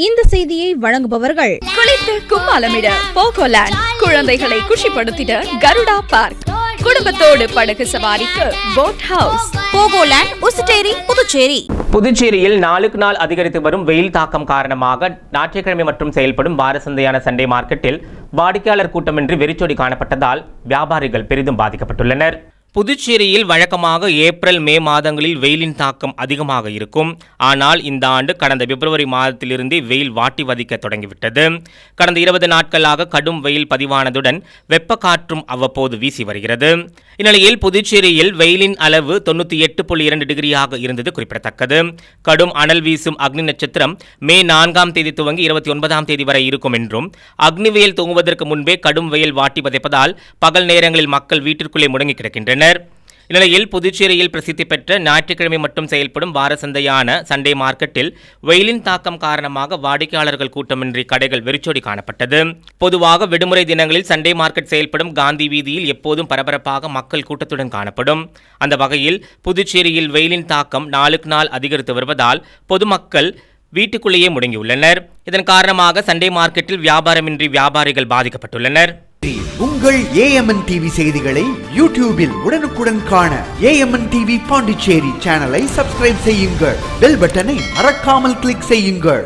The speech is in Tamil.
இந்த செய்தியை வழங்குபவர்கள் குளித்து கும்மாலமிட போகோலேண்ட், குழந்தைகளை குஷிப்படுத்திட கருடா பார்க், குடும்பத்தோடு படகு சவாரிக்கு போட் ஹவுஸ், போகோலேண்ட், உசுட்டேரி, புதுச்சேரி. புதுச்சேரியில் நாளுக்கு நாள் அதிகரித்து வரும் வெயில் தாக்கம் காரணமாக ஞாயிற்றுக்கிழமை மற்றும் செயல்படும் வார சந்தையான சண்டே மார்க்கெட்டில் வாடிக்கையாளர் கூட்டமின்றி வெறிச்சோடி காணப்பட்டதால் வியாபாரிகள் பெரிதும் பாதிக்கப்பட்டுள்ளனர். புதுச்சேரியில் வழக்கமாக ஏப்ரல் மே மாதங்களில் வெயிலின் தாக்கம் அதிகமாக இருக்கும். ஆனால் இந்த ஆண்டு கடந்த பிப்ரவரி மாதத்திலிருந்தே வெயில் வாட்டி வதிக்க தொடங்கிவிட்டது. கடந்த 20 நாட்களாக கடும் வெயில் பதிவானதுடன் வெப்ப காற்றும் அவ்வப்போது வீசி வருகிறது. இந்நிலையில் புதுச்சேரியில் வெயிலின் அளவு 98.2 டிகிரியாக இருந்தது குறிப்பிடத்தக்கது. கடும் அனல் வீசும் அக்னி நட்சத்திரம் மே 4ஆம் தேதி துவங்கி 29ஆம் தேதி வரை இருக்கும் என்றும், அக்னிவெயில் துவங்குவதற்கு முன்பே கடும் வெயில் வாட்டி வதைப்பதால் பகல் நேரங்களில் மக்கள் வீட்டிற்குள்ளே முடங்கி கிடக்கின்றனர். இந்நிலையில் புதுச்சேரியில் பிரசித்தி பெற்ற ஞாயிற்றுக்கிழமை மட்டும் செயல்படும் வார சந்தையான சண்டே மார்க்கெட்டில் வெயிலின் தாக்கம் காரணமாக வாடிக்கையாளர்கள் கூட்டமின்றி கடைகள் வெறிச்சோடி காணப்பட்டது. பொதுவாக விடுமுறை தினங்களில் சண்டே மார்க்கெட் செயல்படும் காந்தி வீதியில் எப்போதும் பரபரப்பாக மக்கள் கூட்டத்துடன் காணப்படும். அந்த வகையில் புதுச்சேரியில் வெயிலின் தாக்கம் நாளுக்கு நாள் அதிகரித்து வருவதால் பொதுமக்கள் வீட்டுக்குள்ளேயே முடங்கியுள்ளனர். இதன் காரணமாக சண்டே மார்க்கெட்டில் வியாபாரமின்றி வியாபாரிகள் பாதிக்கப்பட்டுள்ளனர். உங்கள் AMN டிவி செய்திகளை யூடியூபில் உடனுக்குடன் காண AMN டிவி பாண்டிச்சேரி சேனலை சப்ஸ்கிரைப் செய்யுங்கள். பெல் பட்டனை மறக்காமல் கிளிக் செய்யுங்கள்.